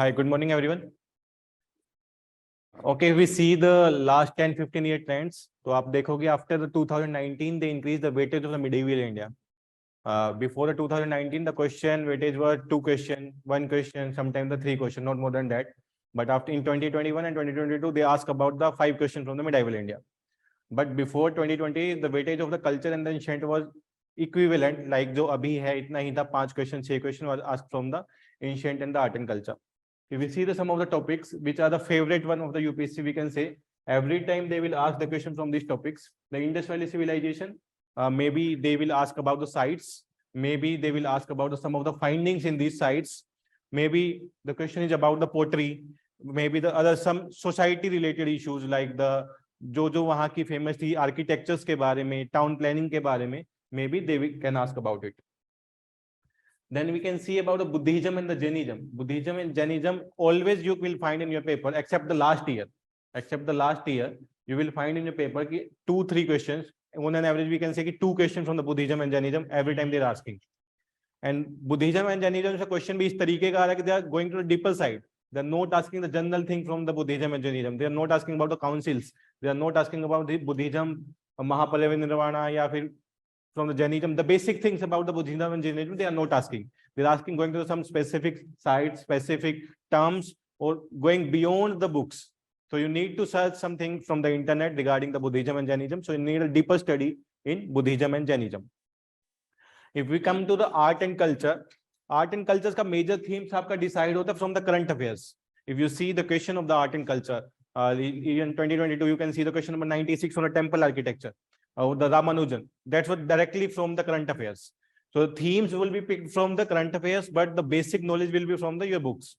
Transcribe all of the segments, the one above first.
Hi, good morning, everyone. Okay, we see the last 10-15 year trends. तो आप देखोगे after the 2019 they increased the weightage of the medieval India. Before the 2019 the question weightage were 2 question, 1 question, sometimes the 3 question, not more than that. But after in 2021 and 2022 they ask about the 5 question from the medieval India. But before 2020 the weightage of the culture and the ancient was equivalent, like जो अभी है इतना ही था, 5 question 6 question was asked from the ancient and the art and culture. If we see some of the topics which are the favorite one of the UPSC, we can say every time they will ask the question from these topics. The Indus Valley civilization, maybe they will ask about the sites, maybe they will ask about some of the findings in these sites, maybe the question is about the pottery, maybe the other some society related issues like the जो वहाँ की famous थी architectures के बारे में, town planning के बारे में, maybe they can ask about it. Then we can see about the Buddhism and the Jainism. Buddhism and Jainism always you will find in your paper, except the last year. Except the last year, you will find in your paper 2-3 questions. On an average, we can say 2 questions from the Buddhism and Jainism every time they are asking. And Buddhism and Jainism से question भी इस तरीके का आ रहा है कि they are going to the deeper side. They are not asking the general thing from the Buddhism and Jainism. They are not asking about the councils. They are not asking about the Buddhism, Mahaparinirbana, या फिर from the Jainism, the basic things about the Buddhism and Jainism, they are not asking. They are asking going to some specific sites, specific terms, or going beyond the books. So you need to search something from the internet regarding the Buddhism and Jainism. So you need a deeper study in Buddhism and Jainism. If we come to the art and culture का major themes आपका decide होता है from the current affairs. If you see the question of the art and culture, in 2022 you can see the question number 96 on the temple architecture. The Ramanujan, that's what directly from the current affairs. So the themes will be picked from the current affairs, but the basic knowledge will be from the your books.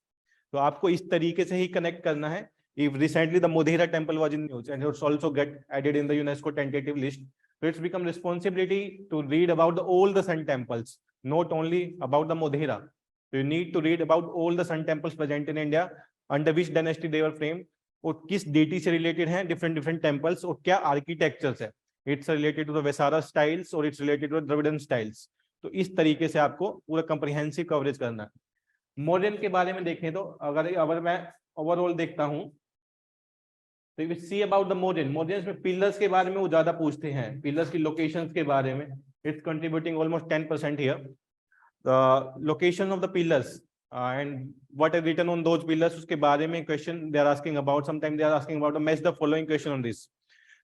तो आपको इस तरीके से ही connect करना है. If recently the Modhera temple was in news and it's also get added in the UNESCO tentative list, so it's become responsibility to read about all the sun temples, not only about the Modhera. So you need to read about all the sun temples present in India, under which dynasty they were framed, और किस deity से related हैं different temples, और क्या architectures है. It's related to the Vesara styles or it's related to the Dravidian styles. तो इस तरीके से आपको पूरा comprehensive coverage करना है. Modern के बारे में देखें तो अगर मैं overall देखता हूं तो we see about the moderns में pillars के बारे में वो ज्यादा पूछते हैं, pillars की locations के बारे में. It's contributing almost 10% here. The location of the pillars and what is written on those pillars उसके बारे में question they are asking about. Sometimes they are asking about match the following question on this.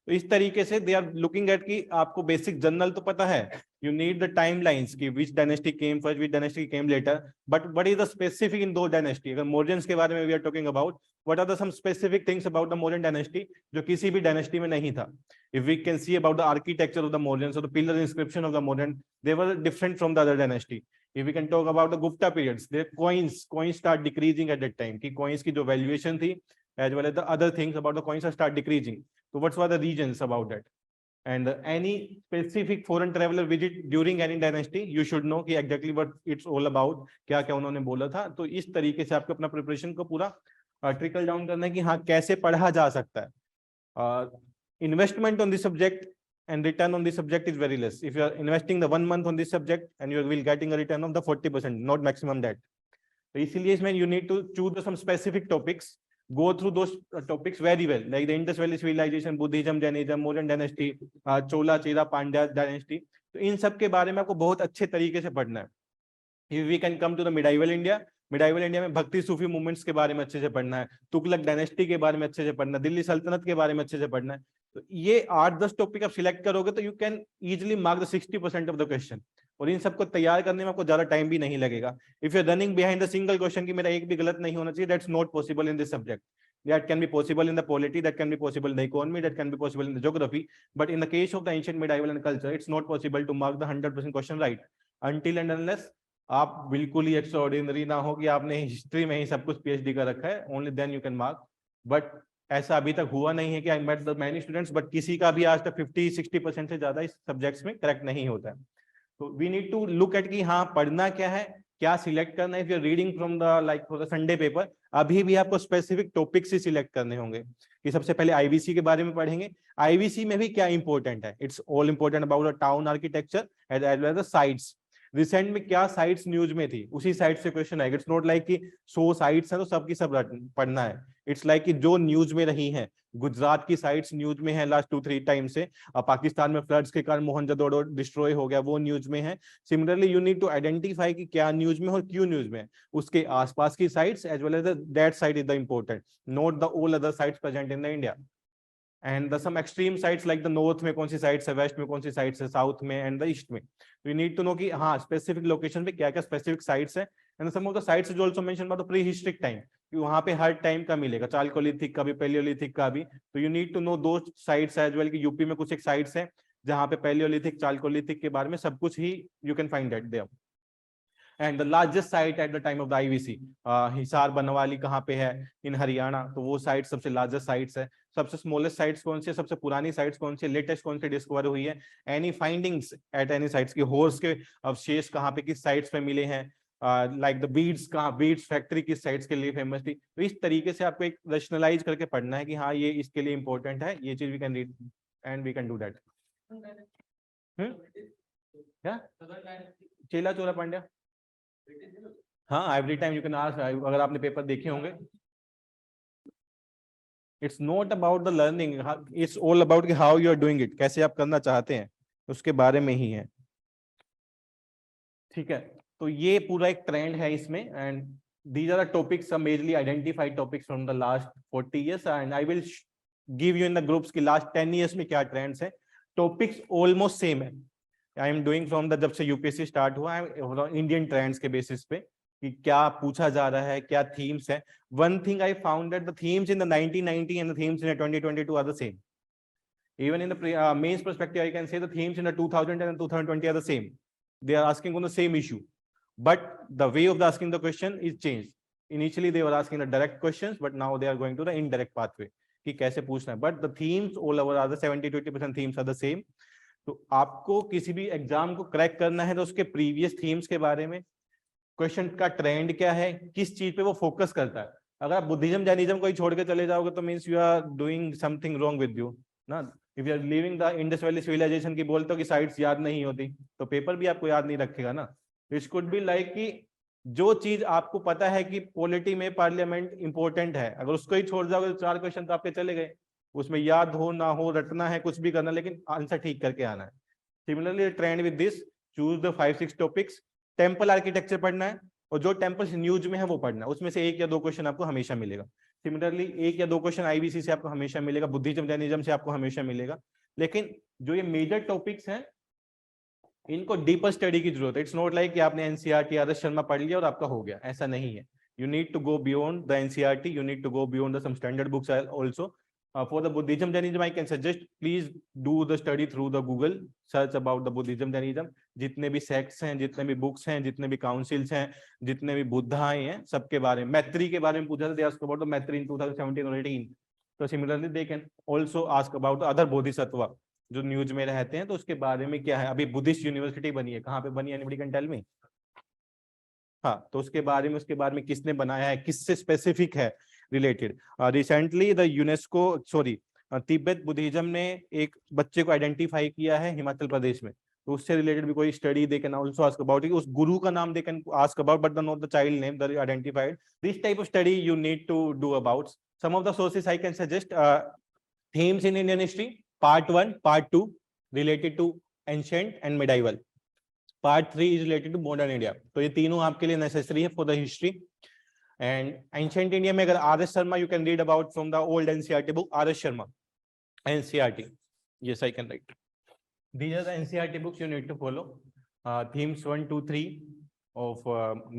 तो इस तरीके से they are looking eight कि आपको basic general तो पता है, यू नीड द टाइमलाइंस कि which dynasty came first, which dynasty came later, but what is the specific in those dynasty. अगर मौर्यंस के बारे में we are talking about, what are the some specific things about the Mauryan dynasty जो किसी भी dynasty में नहीं था. If we can see about the architecture of the Mauryans और the pillar inscription of the Mauryan, they were different from the other dynasty. If we can talk about the Gupta periods, their coins start decreasing at that time. कि coins की जो valuation थी, as well as the other things about the coins start decreasing. So what were the reasons about that? And any specific foreign traveler visit during any dynasty, you should know कि exactly what it's all about, क्या क्या उन्होंने बोला था. तो इस तरीके से आपको अपना preparation को पूरा trickle down करना है कि हाँ कैसे पढ़ा जा सकता है. Investment on this subject and return on this subject is very less. If you are investing the 1 month on this subject and you will getting a return of the 40%, not maximum that. So इसीलिए इसमें you need to choose some specific topics, go through those topics very well, like the Indus Valley civilization, Buddhism, Jainism, Mauryan dynasty, Chola, Chera, Pandya dynasty. तो इन सब के बारे में आपको बहुत अच्छे तरीके से पढ़ना है. If we can come to the medieval India में भक्ति सूफी मूवमेंट्स के बारे में अच्छे से पढ़ना है, तुगलक डायनेस्टी के बारे में अच्छे से पढ़ना है, दिल्ली सल्तनत के बारे में अच्छे से पढ़ना है. तो ये 8-10 टॉपिक आप सिलेक्ट करोगे तो you can easily mark the 60% of the question. और इन सबको तैयार करने में आपको ज्यादा टाइम भी नहीं लगेगा. If you are running behind the single question कि मेरा एक भी गलत नहीं होना चाहिए, that's not possible in this subject. That can be possible in the polity, that can be possible in the economy, that can be possible in the geography, but in the case of the ancient, medieval and culture, it's not possible to mark the 100% question right until and unless आप बिल्कुल ही extraordinary ना हो कि आपने history में ही सब कुछ PhD कर रखा है, only then you can mark. But ऐसा अभी तक हुआ नहीं है कि I met the many students, but किसी का भी आज तक 50-60% से ज्यादा इस सब्जेक्ट्स में करेक्ट नहीं होता है. तो we need to look at कि हाँ पढ़ना क्या है, क्या सिलेक्ट करना है. If you are reading from the like for the Sunday paper, अभी भी आपको स्पेसिफिक टॉपिक्स ही सिलेक्ट करने होंगे कि सबसे पहले आईबीसी के बारे में पढ़ेंगे. आईबीसी में भी क्या इंपॉर्टेंट है, it's all important about the town architecture as well as the sites. Recent में क्या साइट्स न्यूज में थी, उसी साइट से क्वेश्चन आएगा। इट्स नॉट लाइक कि 100 साइट्स हैं तो सबकी सब पढ़ना है। इट्स लाइक कि जो न्यूज में रही हैं, गुजरात की साइट्स न्यूज में है लास्ट 2-3 टाइम से, पाकिस्तान में फ्लड्स के कारण मोहनजोदड़ो डिस्ट्रॉय हो गया, वो न्यूज में है। Similarly you need to identify कि क्या न्यूज में और क्यों न्यूज में है, उसके आसपास की sites as well as that site is the important, not the all other sites present in the India. And the some extreme sites like the north में कौन सी साइट्स है, वेस्ट में कौन सी साइट्स है, साउथ में एंड द ईस्ट में। यू नीड टू नो कि हाँ स्पेसिफिक लोकेशन पे क्या क्या स्पेसिफिक साइट्स है। And some of the sites is also mention about the pre historic time, कि वहां पे हर टाइम का मिलेगा, चालकोलिथिक का भी, पैलियोलिथिक का भी। तो यू नीड टू नो दो साइट्स एज वेल, कि यूपी में कुछ एक साइट्स है जहाँ पे पैलियोलिथिक, चालकोलिथिक के बारे में सब कुछ ही you can find that there. And the largest site at the time of the IVC, Hisar Banawali कहाँ पे है, इन हरियाणा, तो वो साइट सबसे लार्जेस्ट साइट्स है। सबसे स्मॉलेस्ट साइट्स कौन सी है, सबसे पुरानी साइट्स कौन सी है, लेटेस्ट कौन सी डिस्कवर हुई है, any findings at any sites की, हॉर्स के अवशेष कहाँ पे किस साइट्स पे मिले हैं, लाइक द बीड्स कहाँ, बीड्स फैक्ट्री किस साइट्स के लिए फेमस थी। तो इस तरीके से आपको एक रैशनलाइज करके पढ़ना है कि हाँ ये इसके लिए इंपॉर्टेंट है, ये चीज we can read and we can do that. क्या चेला चोला पांड्या, हाँ every time you can ask, अगर आपने पेपर देखे होंगे। It's not about the learning, it's all about how you are doing it, कैसे आप करना चाहते हैं उसके बारे में ही है। ठीक है, तो ये पूरा एक ट्रेंड है इसमें। And these are the topics, some majorly identified topics from the last 40 years, and I will give you in the groups कि last 10 years में क्या trends है। topics almost same है, I am doing from the जब से UPSC start हुआ है Indian trends के बेसिस पे कि क्या पूछा जा रहा है, क्या थीम्स है। One thing I found that the themes in the 1990 and the themes in the 2022 are the same. Even in the mains perspective, I can say the themes in the 2000 and 2020 are the same. They are asking on the same issue, but the way of the asking the question is changed. Initially they were asking the direct questions, but now they are going to the indirect pathway कि कैसे पूछना है। But the themes all over are the 70-80% themes are the same. तो आपको किसी भी exam को crack करना है तो उसके प्रीवियस थीम्स के बारे में, क्वेश्चन का ट्रेंड क्या है, किस चीज पे वो फोकस करता है। अगर आप बुद्धिज्म जैनिज्म को ही छोड़ के चले जाओगे तो means you are doing something wrong with you ना। If you are living the Indus valley civilization की बोलते हो कि साइट्स याद नहीं होती, तो पेपर भी आपको याद नहीं रखेगा ना। इट कुड बी लाइक कि जो चीज आपको पता है कि पॉलिटी में पार्लियामेंट इंपॉर्टेंट है, अगर उसको ही छोड़ जाओगे तो 4 क्वेश्चन तो आपके चले गए। उसमें याद हो ना हो, रटना है, कुछ भी करना, लेकिन आंसर ठीक करके आना है। Similarly trend with this, choose the 5-6 topics. Temple architecture पढ़ना है और जो टेम्पल्स न्यूज में है वो पढ़ना है, उसमें से 1 या 2 क्वेश्चन आपको हमेशा मिलेगा। सिमिलरली 1 या 2 क्वेश्चन आईबीसी से आपको हमेशा मिलेगा, बुद्धिज्म जैनिज्म से आपको हमेशा मिलेगा। लेकिन जो ये मेजर टॉपिक्स हैं इनको डीपर स्टडी की जरूरत है। इट्स नॉट लाइक कि आपने एनसीईआरटी आदर्श शर्मा पढ़ लिया और आपका हो गया, ऐसा नहीं है। You need to go beyond the NCERT, you need to go beyond the some standard books also. For the Buddhism Jainism, I can suggest please do the study through the Google search about the Buddhism Jainism. जितने भी sects हैं, जितने भी books हैं, जितने भी councils हैं, जितने भी बुद्धाएं हैं, सबके बारे में, मैत्री के बारे में पूछा था, they asked about the मैत्री in 2017 or 18. तो similarly they can also ask about the other bodhisattva जो न्यूज में रहते हैं, तो उसके बारे में क्या है। अभी बुद्धिस्ट यूनिवर्सिटी बनी है, कहाँ पे बनी है, anybody can tell me? हाँ, तो उसके बारे में किसने बनाया है, किससे स्पेसिफिक है related. Recently the UNESCO Tibet Buddhism ने एक बच्चे को आइडेंटिफाई किया है हिमाचल प्रदेश में, तो उससे रिलेटेड भी कोई study they can also ask about. उस गुरु का नाम they can ask about, but not the child name the identified. This type of study you need to do about. Some of the sources I can suggest, themes in Indian history part 1, part 2 related to ancient and medieval, part 3 is related to modern India। तो ये तीनों आपके लिए necessary है for the history. And ancient India में अगर RS. Sharma you can read about from the old NCERT book, RS. Sharma NCERT, yes I can write. These are the NCERT books you need to follow. Themes 1, 2, 3 of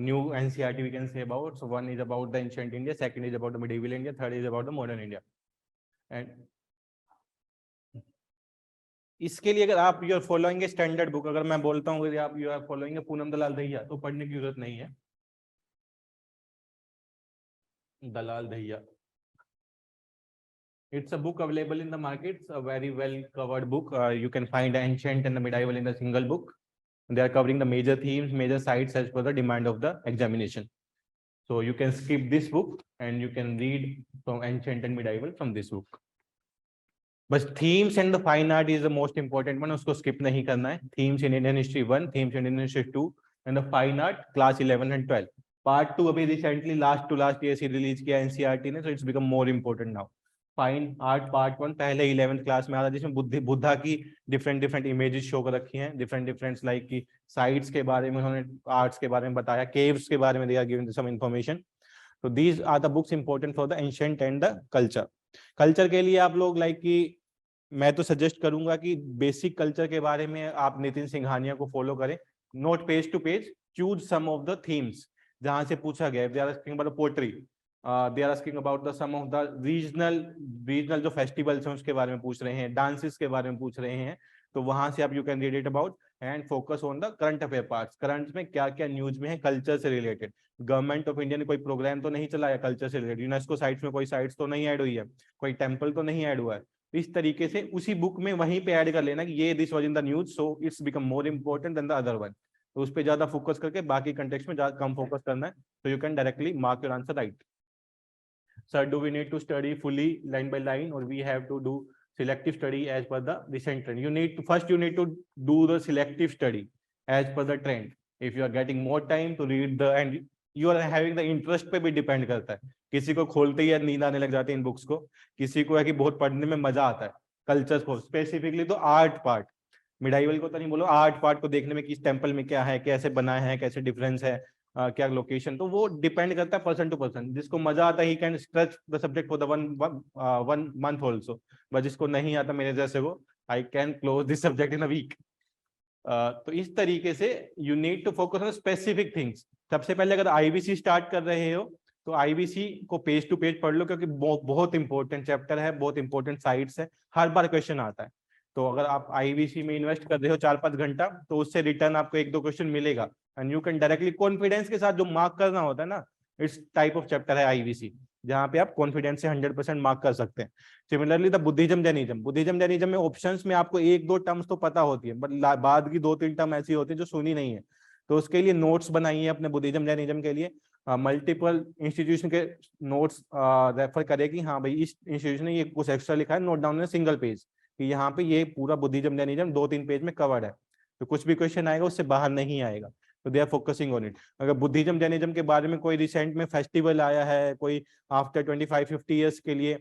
new NCERT we can say about. So one is about the ancient India, second is about the medieval India, third is about the modern India. And इसके लिए अगर आप you are following standard book, अगर मैं बोलता हूँ आप you are following Poonam Dalal Dahiya, तो पढ़ने की जरूरत नहीं है। Dalal Dahiya, it's a book available in the market, it's a very well covered book. You can find ancient and the medieval in the single book. They are covering the major themes, major sites as per the demand of the examination. So you can skip this book and you can read from ancient and medieval from this book. बस themes and the fine art is the most important one, उसको skip नहीं करना है। Themes in Indian history 1, themes in Indian history 2 and the fine art class 11 and 12। Part 2 अभी recently last to last year से release किया NCERT ने, so it's become more important now. Fine art part 1 पहले 11th class में आता, जिसमें बुद्धा की different different images show कर रखी हैं, डिफरेंट डिफरेंट लाइक की साइट्स के बारे में उन्होंने, आर्ट्स के बारे में बताया, केव्स के बारे में they are given some information. तो these are the books important for the ancient and the culture. Culture के लिए आप लोग लाइक की, मैं तो सजेस्ट करूंगा कि बेसिक कल्चर के बारे में आप नितिन सिंघानिया को फॉलो करें। Note page to page, choose some of the themes जहां से पूछा गया। They are asking about poetry, they are asking about the some of the regional जो फेस्टिवल्स हैं उसके बारे में पूछ रहे हैं, डांसेस के बारे में पूछ रहे हैं, तो वहां से आप you can read it about and focus on the current affair parts. Current में क्या क्या न्यूज में है कल्चर से रिलेटेड। गवर्नमेंट ऑफ इंडिया ने कोई प्रोग्राम तो नहीं चलाया कल्चर से रिलेटेड, यूनेस्को साइट्स में कोई साइट्स तो नहीं ऐड हुई है, कोई टेम्पल तो नहीं ऐड हुआ है। इस तरीके से उसी बुक में वहीं पे ऐड कर लेना कि ये this was in the news, so it's become more important than the other one. तो उस पे ज्यादा फोकस करके बाकी कंटेक्स्ट में कम फोकस करना है, so you can directly mark your answer right. Sir, do we need to study fully line by line, or we have to do selective study as per the recent trend? You need to do the selective study as per the trend. If you are getting more time to read the and you are having the interest पे भी depend करता है। किसी को खोलते ही नींद आने लग जाती है इन बुक्स को, किसी को है कि बहुत पढ़ने में मजा आता है। कल्चर को स्पेसिफिकली तो आर्ट पार्ट, मिडाइवल को तो नहीं बोलो, आर्ट पार्ट को देखने में किस टेम्पल में क्या है, कैसे बनाया है, कैसे डिफरेंस है, क्या लोकेशन, तो वो डिपेंड करता है पर्सन टू पर्सन। जिसको मजा आता है ही can stretch the subject for the one month also, but जिसको नहीं आता मेरे जैसे को, I can close this subject in a week. तो इस तरीके से you need to focus on specific things. सबसे पहले अगर आईबीसी स्टार्ट कर रहे हो तो आईबीसी को पेज टू पेज पढ़ लो, क्योंकि बहुत इंपॉर्टेंट चैप्टर है, बहुत इंपॉर्टेंट साइट्स है, हर बार क्वेश्चन आता है। तो अगर आप आईबीसी में इन्वेस्ट कर रहे हो 4-5 घंटा, तो उससे रिटर्न आपको 1-2 क्वेश्चन मिलेगा and you can directly confidence के साथ जो मार्क करना होता है ना, इट्स टाइप ऑफ चैप्टर है आईबीसी, जहाँ पे आप कॉन्फिडेंस से 100% मार्क कर सकते हैं। सिमिलरली द बुद्धिज्म जैनिज्म में ऑप्शंस में आपको 1-2 टर्म्स तो पता होती है, बट बाद की 2-3 टर्म ऐसी होती है जो सुनी नहीं है, तो उसके लिए नोट्स बनाइए अपने बुद्धिज्म जैनिज्म के लिए। मल्टीपल इंस्टीट्यूशन के नोट्स रेफर करेगी, हाँ भाई इस इंस्टीट्यूशन ने ये कुछ एक्स्ट्रा लिखा है, नोट डाउन सिंगल पेज कि यहाँ पे ये पूरा बुद्धिज्म जैनिज्म 2-3 पेज में कवर्ड है, तो कुछ भी क्वेश्चन आएगा उससे बाहर नहीं आएगा, तो they are focusing on it. अगर बुद्धिज्म जैनिज्म के बारे में कोई रिसेंट में फेस्टिवल आया है, कोई आफ्टर 25-50 ईयर्स के लिए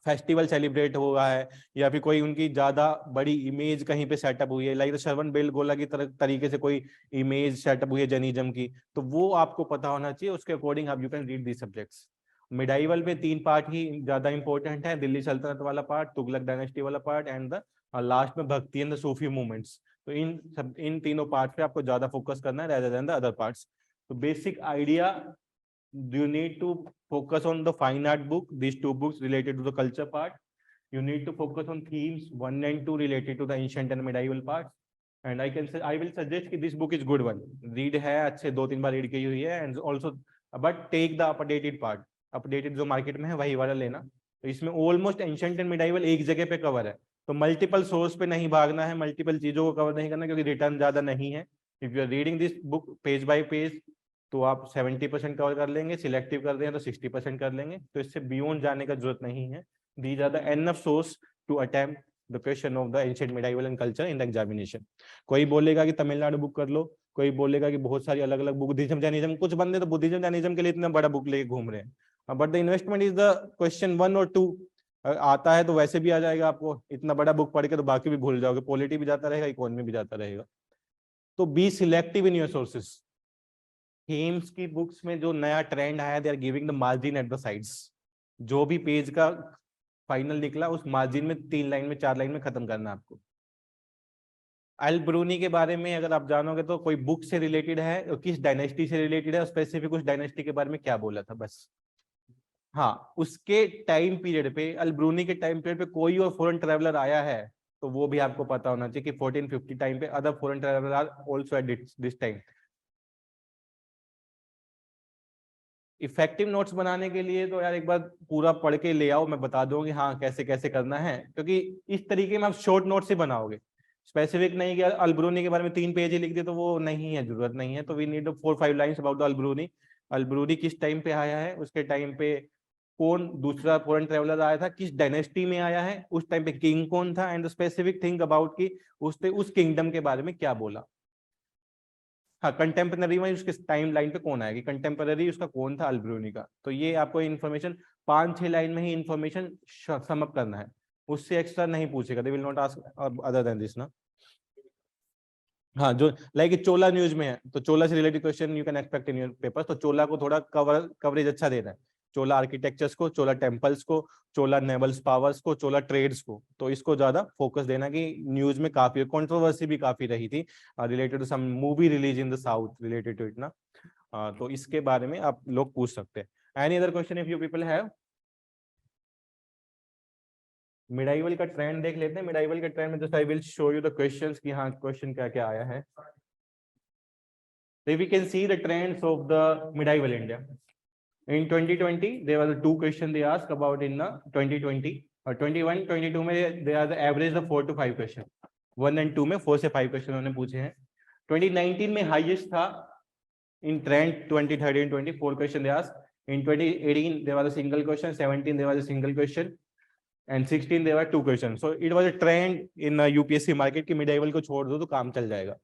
फेस्टिवल सेलिब्रेट हुआ है, या फिर कोई उनकी ज्यादा बड़ी इमेज कहीं पे सेटअप हुई है, लाइक श्रवण बेलगोला की तरीके से कोई इमेज सेटअप हुई है जैनिज्म की, तो वो आपको पता होना चाहिए, उसके अकॉर्डिंग आप you can read the subjects. Medieval में 3 पार्ट ही ज्यादा इंपॉर्टेंट है, दिल्ली सल्तनत वाला पार्ट, तुगलक डायनेस्टी वाला पार्ट एंड द लास्ट में भक्ति एंड द सूफी मूवमेंट्स। तो इन तीनों पार्ट पे आपको ज्यादा फोकस करना है rather than the other parts. तो basic idea, you need to focus on the fine art book, these 2 books related to the culture part. You need to focus on themes 1 and 2 related to the ancient and medieval parts. And I will suggest कि this book is good one. Read है, अच्छे 2-3 बार read की हुई है, and also but take the updated part. Updated जो market में है वही वाला लेना। तो इसमें ऑलमोस्ट एंशिएंट एंड मिडाइवल एक जगह पे कवर है, तो मल्टीपल सोर्स पे नहीं भागना है, मल्टीपल चीजों को कवर नहीं करना, क्योंकि रिटर्न ज्यादा नहीं है। If you are reading this book page by page तो आप 70% कवर कर लेंगे, सिलेक्टिव कर दें तो 60% कर लेंगे, तो इससे बियॉन्ड जाने का जरूरत नहीं है। These are the enough source to attempt the question of the ancient medieval and culture in the examination. कोई बोलेगा कि तमिलनाडु बुक कर लो, कोई बोलेगा कि बहुत सारी अलग अलग बुक, बुद्धिज्म जैनिज्म, कुछ बंदे तो बुद्धिज्म जैनिज्म के लिए इतना बड़ा बुक लेके घूम रहे हैं, but the investment is the question 1 और 2 आता है तो वैसे भी आ जाएगा आपको, इतना बड़ा बुक पढ़ के तो बाकी भी भूल जाओगे, पॉलिटी भी जाता रहेगा, इकोनॉमी भी जाता रहेगा। तो be selective in your sources. Themes की बुक्स में जो नया ट्रेंड आया, they are giving the margin at the sides, जो भी पेज का फाइनल निकला उस मार्जिन में 3 लाइन में 4 लाइन में खत्म करना आपको। अल ब्रूनी के बारे में अगर आप जानोगे तो कोई बुक से रिलेटेड है, किस डायनेस्टी से रिलेटेड है, स्पेसिफिक उस डायनेस्टी के बारे में क्या बोला था बस। हाँ, उसके टाइम पीरियड पे, अल ब्रूनी के टाइम पीरियड पे कोई और फॉरेन ट्रैवलर आया है तो वो भी आपको पता होना चाहिए कि 1450 टाइम पे other foreign traveller are also at this time. Effective notes बनाने के लिए तो यार एक बार पूरा पढ़ के ले आओ, मैं बता दूंगी हाँ कैसे कैसे करना है, क्योंकि इस तरीके में आप शॉर्ट नोट्स ही बनाओगे, स्पेसिफिक नहीं कि अल्ब्रूनी के बारे में 3 पेज ही लिख दिए, तो वो नहीं है, जरूरत नहीं है। तो we need 4-5 lines about the Alberuni. Alberuni किस टाइम पे आया है, उसके टाइम पे कौन दूसरा फॉरेन ट्रेवलर आया था, किस डायनेस्टी में आया है, उस टाइम पे किंग कौन था, एंड स्पेसिफिक थिंग अबाउट कि उसने उस किंगडम के बारे में क्या बोला। हाँ, कंटेम्पररी में उसके टाइम लाइन पे कौन आएगी, कंटेम्पररी उसका कौन था, अल्ब्रुनी का। तो ये आपको इन्फॉर्मेशन 5-6 लाइन में ही इन्फॉर्मेशन सम अप करना है, उससे एक्स्ट्रा नहीं पूछेगा, they will not ask other than this ना। हाँ, जो लाइक चोला न्यूज में है, तो चोला से related question you can expect in your paper. तो चोला को थोड़ा कवरेज अच्छा देना है, चोला आर्किटेक्चर्स को, चोला टेम्पल्स को, चोला नेवल्स पावर्स को, चोला ट्रेड्स को, तो इसको ज्यादा फोकस देना कि न्यूज में काफी कंट्रोवर्सी भी काफी रही थी related to some movie release in the south related to it ना। तो इसके बारे में आप लोग पूछ सकते हैं। Any other question if you people have? Medieval का ट्रेंड देख लेते हैं। मिडाइवल का ट्रेंड में just I will show you the questions कि हाँ क्वेश्चन क्या क्या आया है। So we can see the trends of the medieval India. In 2020, there were 2 questions they asked about in the 2020 और 21, 22 में they are the average of 4 to 5 question. 1 and 2 में 4 से 5 क्वेश्चन उन्होंने पूछे हैं। 2019 में हाईएस्ट था in trend 2013, 24 question they asked. In 2018 there was a single question, 17 there was a single question, and 16 there were 2 questions. So it was a trend in UPSC market कि medieval को छोड़ दो तो काम चल जाएगा।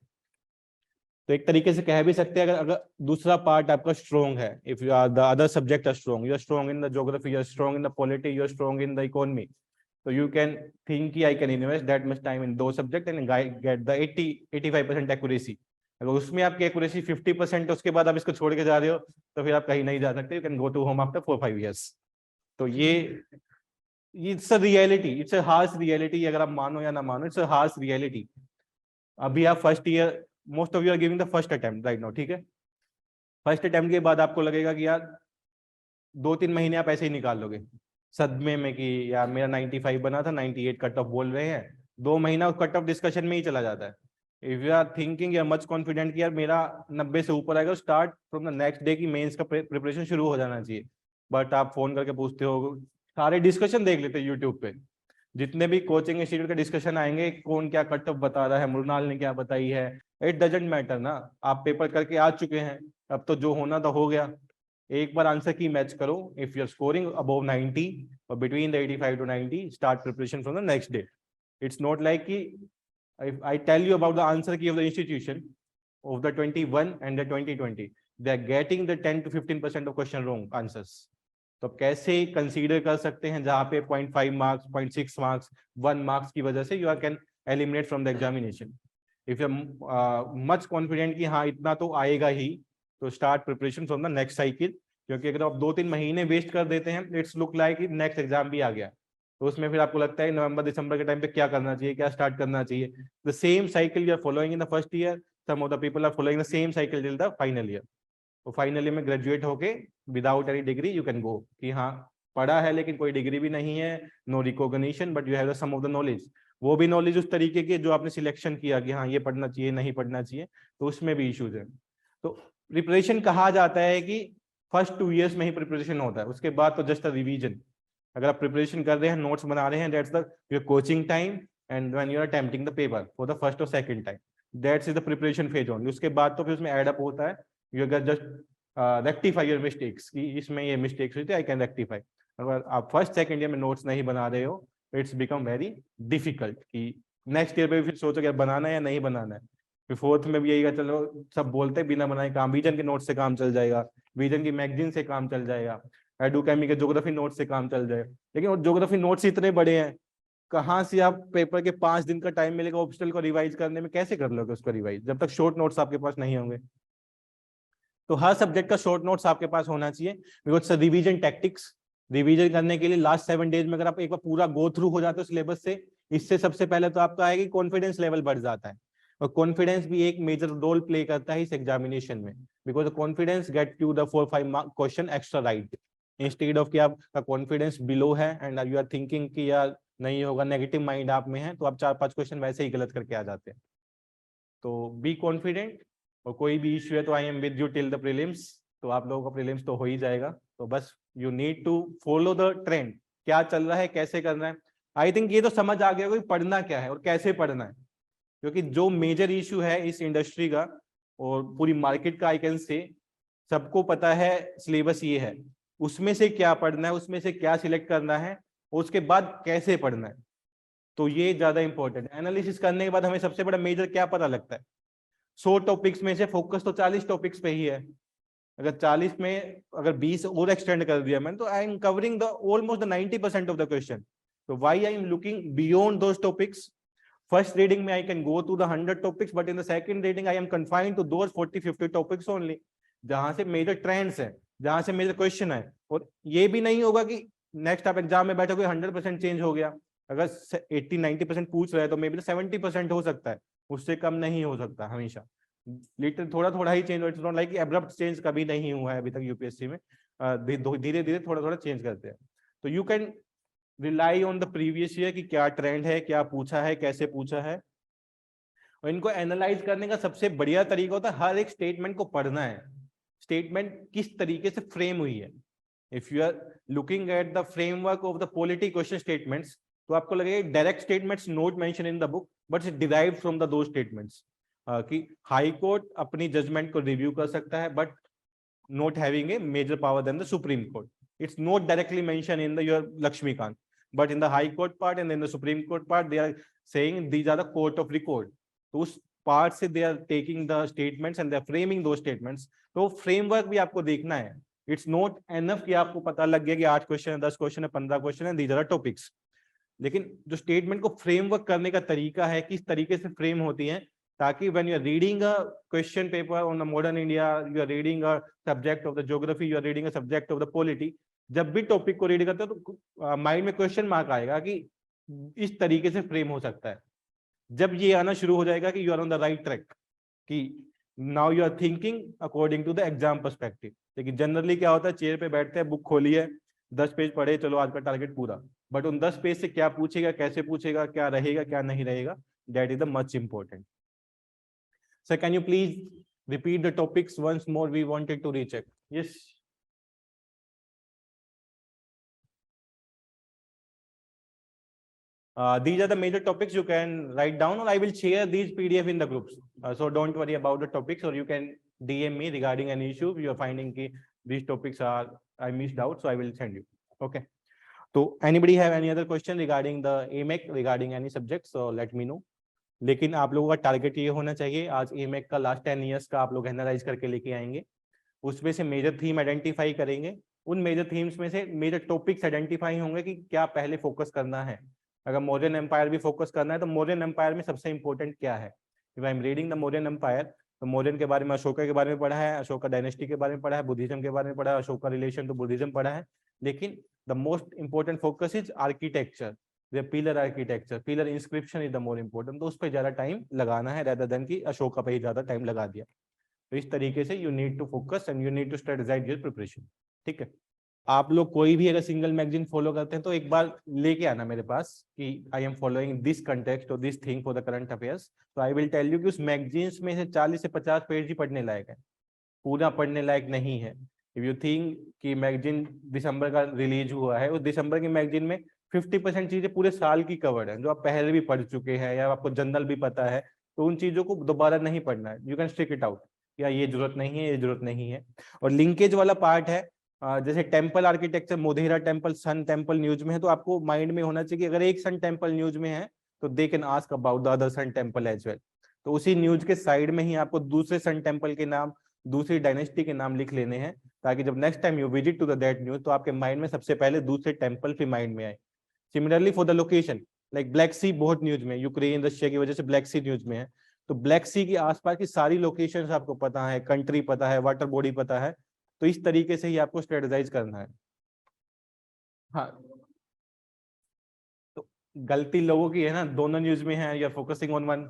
तो एक तरीके से कह भी सकते हैं अगर दूसरा पार्ट आपका स्ट्रॉन्ग है, if you are the other subject are strong, you are strong in the geography, you are strong in the polity, you are strong in the economy, तो यू कैन थिंक कि I can invest that much time in those subject and get the 80-85% accuracy. अगर उसमें आपकी accuracy 50% उसके बाद आप इसको छोड़ के जा रहे हो तो फिर आप कहीं नहीं जा सकते, you can go to home after 4-5 years। तो ये it's a reality, it's a harsh reality, अगर आप मानो या ना मानो, इट्स अ हार्श रियलिटी। अभी आप first year, most of you are giving the first attempt right now, ठीक है। फर्स्ट अटेम्प्ट के बाद आपको लगेगा कि यार 2-3 महीने आप ऐसे ही निकाल लोगे सदमे में कि यार मेरा 95 बना था, 98 कट ऑफ बोल रहे हैं, 2 महीना कट ऑफ डिस्कशन में ही चला जाता है। If you are thinking you are much confident कि यार मेरा 90 से ऊपर आएगा, start from the next day की मेंस का प्रिपरेशन शुरू हो जाना चाहिए। बट आप फोन करके पूछते हो, सारे डिस्कशन देख लेते हैं यूट्यूब पे, जितने भी कोचिंग इंस्टीट्यूट के डिस्कशन आएंगे, कौन क्या कट ऑफ बता रहा है, मृणाल ने क्या बताई है, इट डजंट मैटर ना। आप पेपर करके आ चुके हैं, अब तो जो होना था हो गया। एक बार आंसर की मैच करो, if you are scoring above 90 और between the 85 to 90, start preparation from the next day. It's not like कि if I tell you about the answer key of the institution of the 21 and the 2020, they are getting the 10 to 15% of question wrong answers. तो कैसे consider कर सकते हैं जहां पे 0.5 marks, 0.6 marks, 1 marks की वजह से you are can eliminate from the examination. If you much confident कि हाँ इतना तो आएगा ही, तो start preparation from the next cycle. क्योंकि अगर आप 2-3 महीने वेस्ट कर देते हैं, it's look like next exam भी आ गया, तो उसमें फिर आपको लगता है नवंबर दिसंबर के टाइम पे क्या करना चाहिए, क्या स्टार्ट करना चाहिए। The same cycle you are following in the first year, some of the people are following the same cycle till the final year. तो फाइनल ईयर में ग्रेजुएट होके without any degree you can go, कि हाँ पढ़ा है लेकिन कोई degree भी नहीं है, no recognition, but you have the some of the knowledge. वो भी नॉलेज उस तरीके के जो आपने सिलेक्शन किया कि हाँ ये पढ़ना चाहिए, नहीं पढ़ना चाहिए, तो उसमें भी इश्यूज है। तो प्रिपरेशन कहा जाता है कि फर्स्ट 2 years में ही प्रिपरेशन होता है, उसके बाद तो जस्ट अ रिवीजन। अगर आप प्रिपरेशन कर रहे हैं, नोट्स बना रहे हैं, that's the your coaching time, and when you are attempting the paper for the first और second time, that's is the preparation phase only. उसके बाद तो फिर उसमें एड अप होता है, you can just rectify your mistakes कि इसमें ये मिस्टेक्स हुई थी, आई कैन रेक्टिफाई। अगर आप फर्स्ट सेकंड ईयर में नोट्स नहीं बना रहे हो, इट्स बिकम वेरी डिफिकल्ट कि नेक्स्ट ईयर पे फिर सोचो कि बनाना है या नहीं बनाना है। फिर फोर्थ में भी यही का, चलो सब बोलते हैं बिना बनाए काम, विजन के नोट से काम चल जाएगा, विजन की मैगजीन से काम चल जाएगा, एडुकेमी के ज्योग्राफी नोट से काम चल जाए, लेकिन वो ज्योग्राफी नोट्स इतने बड़े हैं, कहाँ से आप पेपर के 5 दिन का टाइम मिलेगा ऑब्स्टल को रिवाइज करने में, कैसे कर लोगे उसको रिवाइज जब तक शॉर्ट नोट्स आपके पास नहीं होंगे। तो हर सब्जेक्ट का शॉर्ट नोट्स आपके पास होना चाहिए, बिकॉज रिवीजन टैक्टिक्स, रिवीजन करने के लिए लास्ट 7 days में अगर आप एक बार पूरा गो थ्रू हो जाते हो सिलेबस से, इससे सबसे पहले तो आपका आएगा कॉन्फिडेंस लेवल बढ़ जाता है, और कॉन्फिडेंस भी एक मेजर रोल प्ले करता है इस एग्जामिनेशन में, because confidence get you the 4-5 question extra right, instead of कि आपका कॉन्फिडेंस बिलो है एंड यू आर थिंकिंग कि यार नहीं होगा, नेगेटिव माइंड आप में है, तो आप 4-5 क्वेश्चन वैसे ही गलत करके आ जाते हैं। तो बी कॉन्फिडेंट, और कोई भी इश्यू है तो I am with you till the prelims, तो आप लोगों का प्रीलिम्स तो हो ही जाएगा। तो बस you need to follow the trend, क्या चल रहा है, कैसे करना है। आई थिंक ये तो समझ आ गया कि पढ़ना क्या है और कैसे पढ़ना है, क्योंकि जो मेजर इशू है इस इंडस्ट्री का और पूरी मार्केट का, आई कैन से सबको पता है सिलेबस ये है, उसमें से क्या पढ़ना है, उसमें से क्या सिलेक्ट करना है, उसके बाद कैसे पढ़ना है। तो ये ज्यादा इंपॉर्टेंट है। एनालिसिस करने के बाद हमें सबसे बड़ा मेजर क्या पता लगता है, 100 टॉपिक्स में से फोकस तो 40 टॉपिक्स पे ही है। अगर 40 में अगर 20 और एक्सटेंड कर दिया मैंने, तो I am covering the almost the 90% of the question. तो why I am looking beyond those topics. First reading में I can go to the 100 topics, but in the second reading I am confined to those 40-50 topics only, जहां से major trends है, जहां से major question है। और ये भी नहीं होगा कि नेक्स्ट आप एग्जाम में बैठोगे 100% चेंज हो गया। अगर 80-90% पूछ रहे हैं तो मे बी 70% हो सकता है, उससे कम नहीं हो सकता हमेशा। लिटिल थोड़ा थोड़ा ही change, it's not like abrupt change कभी नहीं हुआ है अभी तक यूपीएससी में। धीरे धीरे थोड़ा थोड़ा चेंज करते हैं। तो you can rely on the previous year कि क्या ट्रेंड है, क्या पूछा है, कैसे पूछा है। और इनको एनालाइज करने का सबसे बढ़िया तरीका होता है हर एक स्टेटमेंट को पढ़ना है, स्टेटमेंट किस तरीके से फ्रेम हुई है। If you are looking at the framework of the polity question statements, तो आपको लगेगा direct statements note mention in the book, but it derived from the two statements. कि हाई कोर्ट अपनी जजमेंट को रिव्यू कर सकता है, but not having a major power than the Supreme Court. It's not directly mentioned in the your Lakshmikant, but in the High Court part and in the Supreme Court part, they are saying these are the court of record. तो उस part से they are taking the statements and they are framing those statements. तो framework भी आपको देखना है। It's not enough कि आपको पता लग गया कि 8 क्वेश्चन है, 10 क्वेश्चन है, 15 क्वेश्चन है, these are topics. लेकिन जो स्टेटमेंट को फ्रेमवर्क करने का तरीका है, किस तरीके से फ्रेम होती है, ताकि when you are reading a question paper on the modern India, you are reading a subject of the geography, you are reading a subject of the polity, जब भी टॉपिक को रीड करते हो तो माइंड में क्वेश्चन मार्क आएगा कि इस तरीके से फ्रेम हो सकता है। जब ये आना शुरू हो जाएगा कि you are on the right track, कि now you are thinking according to the exam perspective. लेकिन जनरली क्या होता है, चेयर पे बैठते हैं, बुक खोली है, 10 पेज पढ़े, चलो आज का टारगेट पूरा, बट उन 10 पेज से क्या पूछेगा, कैसे पूछेगा, क्या रहेगा, क्या नहीं रहेगा, that is the much important. So can you please repeat the topics once more? We wanted to recheck. Yes. These are the major topics you can write down, or I will share these PDF in the groups. So don't worry about the topics, or you can DM me regarding any issue you are finding कि these topics are I missed out, so I will send you. Okay. So anybody have any other question regarding the AMEC, regarding any subject? So let me know. लेकिन आप लोगों का target ये होना चाहिए, आज एमएक का लास्ट 10 ईयर्स का आप लोग एनालाइज करके लेके आएंगे, उसमें से मेजर थीम आइडेंटिफाई करेंगे, उन मेजर थीम्स में से मेजर टॉपिक्स आइडेंटिफाई होंगे कि क्या पहले फोकस करना है। अगर मौर्यन एम्पायर भी फोकस करना है तो मौर्यन एम्पायर में सबसे इंपॉर्टेंट क्या है। If I am reading the Mauryan empire, तो मौर्यन के बारे में, अशोका के बारे में पढ़ा है, अशोका डायनेस्टी के बारे में पढ़ा है, बुद्धिज्म के बारे में पढ़ा है, अशोका रिलेशन टू बुद्धिज्म पढ़ा है, लेकिन the most important focus is architecture, pillar architecture, pillar inscription is the more important. तो उस पर ज्यादा टाइम लगाना है रेदर देन कि अशोका पे ही ज्यादा टाइम लगा दिया। तो इस तरीके से you need to focus and you need to strategize your preparation. ठीक है, आप लोग कोई भी अगर सिंगल मैगजीन फॉलो करते हैं तो एक बार लेके आना मेरे पास कि I am following this context और this thing for the current affairs. तो आई विल टेल यू कि उस मैगजीन्स में से 40 से 50 पेज ही पढ़ने लायक है, पूरा पढ़ने लायक नहीं है। इफ यू थिंक कि मैगजीन दिसंबर का रिलीज हुआ है, उस दिसंबर की मैगजीन में 50% चीजें पूरे साल की कवर्ड है, जो आप पहले भी पढ़ चुके हैं या आपको जनरल भी पता है, तो उन चीजों को दोबारा नहीं पढ़ना है। You can stick it out, या ये जरूरत नहीं है, ये जरूरत नहीं है। और लिंकेज वाला पार्ट है, जैसे temple architecture, Modhera temple, sun temple news में है, तो आपको माइंड में होना चाहिए कि अगर एक सन टेम्पल न्यूज में है तो they can ask about the other sun temple as well. तो उसी न्यूज के साइड में ही आपको दूसरे सन टेम्पल के नाम, दूसरी डायनेस्टी के नाम लिख लेने हैं, ताकि जब next time you visit to the that news तो आपके माइंड में सबसे पहले दूसरे टेम्पल भी माइंड में आए। Similarly for the location, like Black Sea बहुत न्यूज में, यूक्रेन रशिया की वजह से ब्लैक सी न्यूज में है, तो ब्लैक सी के आसपास की सारी लोकेशंस आपको पता है, कंट्री पता है, वाटर बॉडी पता है, तो इस तरीके से ही आपको स्ट्रेटेजाइज करना है। हाँ, तो गलती लोगों की है ना, दोनों न्यूज में है, या फोकसिंग ऑन वन।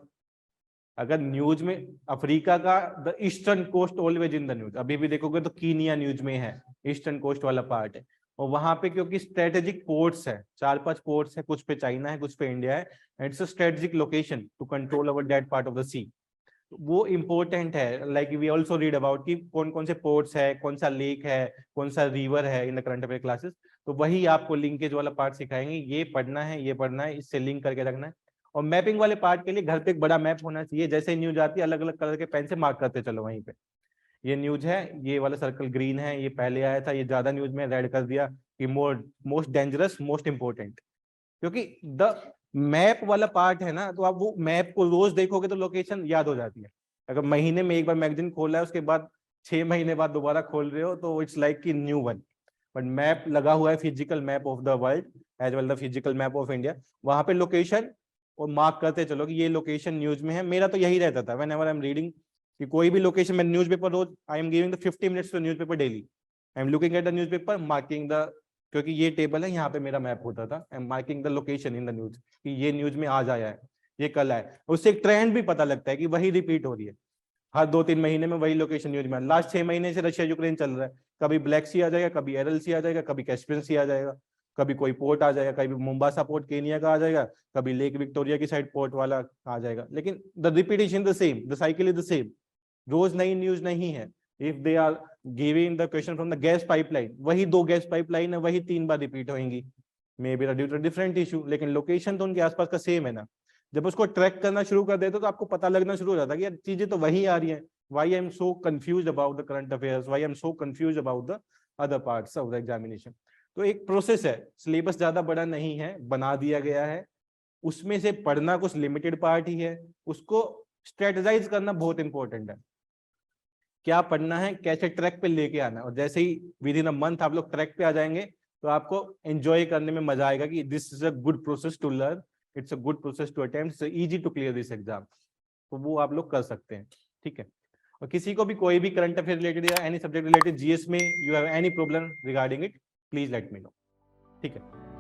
अगर न्यूज में अफ्रीका का the eastern coast always in the news, अभी भी देखोगे तो कीनिया न्यूज में है, ईस्टर्न कोस्ट वाला पार्ट है, और वहां पे क्योंकि स्ट्रेटेजिक पोर्ट्स है, 4-5 पोर्ट्स है, कुछ पे चाइना है, कुछ पे इंडिया है, and it's a strategic location to control over that part of the sea. वो इम्पोर्टेंट है, like we also read about कि कौन कौन से पोर्ट्स है, कौन सा लेक है, कौन सा रिवर है in the current affair classes. तो वही आपको लिंकेज वाला पार्ट सिखाएंगे, ये पढ़ना है, ये पढ़ना है, इससे लिंक करके रखना है। और मैपिंग वाले पार्ट के लिए घर पे एक बड़ा मैप होना चाहिए, जैसे न्यूज आती है अलग अलग कलर के पेन से मार्क करते चलो वहीं पे। ये न्यूज है, ये वाला सर्कल ग्रीन है, ये पहले आया था, ये ज्यादा न्यूज में रेड कर दिया कि मोस्ट डेंजरस, मोस्ट इंपॉर्टेंट। क्योंकि द मैप वाला पार्ट है ना, तो आप वो मैप को रोज देखोगे तो लोकेशन याद हो जाती है। अगर महीने में एक बार मैगजीन खोला है, उसके बाद 6 महीने बाद दोबारा खोल रहे हो, तो इट्स लाइक की न्यू वन। बट मैप लगा हुआ है, physical map of the world as well the physical map of India, वहां पे लोकेशन और मार्क करते चलो कि ये लोकेशन न्यूज में है। मेरा तो यही रहता था whenever I am reading, कि कोई भी लोकेशन में न्यूज़पेपर रोज, I am giving the 50 minutes to newspaper daily, I am looking at the newspaper, marking the, क्योंकि ये टेबल है, यहाँ पे मेरा मैप होता था, I am marking the location in the news कि ये न्यूज में आज आया है, ये कल आया। उससे एक ट्रेंड भी पता लगता है कि वही रिपीट हो रही है, हर 2-3 महीने में वही लोकेशन न्यूज में। लास्ट 6 महीने से रशिया यूक्रेन चल रहा है, कभी ब्लैक सी आ जाएगा, कभी एरल सी आ जाएगा, कभी कैस्पियन सी आ जाएगा, कभी कोई पोर्ट आ जाएगा, कभी मुंबासा पोर्ट केनिया का आ जाएगा, कभी लेक विक्टोरिया की साइड पोर्ट वाला आ जाएगा। लेकिन the repetition the same, the cycle is the same, रोज नई न्यूज नहीं है। If they are giving the question from the gas pipeline, वही 2 गैस पाइपलाइन है, वही 3 बार रिपीट होंगी, may be due to different issue, लेकिन लोकेशन तो उनके आसपास का सेम है ना। जब उसको ट्रैक करना शुरू कर देते तो आपको पता लगना शुरू हो जाता है कि यार चीजें तो वही आ रही हैं। Why I am so confused about the current affairs? Why I am so confused about the other parts of the examination? तो एक प्रोसेस है, सिलेबस ज्यादा बड़ा नहीं है, बना दिया गया है, उसमें से पढ़ना कुछ लिमिटेड पार्ट ही है, उसको स्ट्रेटेजाइज करना बहुत इंपॉर्टेंट है। क्या पढ़ना है, कैसे ट्रैक पे लेके आना है, और जैसे ही विद इन अ मंथ आप लोग ट्रैक पे आ जाएंगे तो आपको एंजॉय करने में मजा आएगा कि this is a good process to learn, it's a good process to attempt, it's easy to clear this exam. तो वो आप लोग कर सकते हैं, ठीक है। और किसी को भी कोई भी करंट अफेयर रिलेटेड या एनी सब्जेक्ट रिलेटेड जीएस में you have any problem regarding it, please let me know, ठीक है।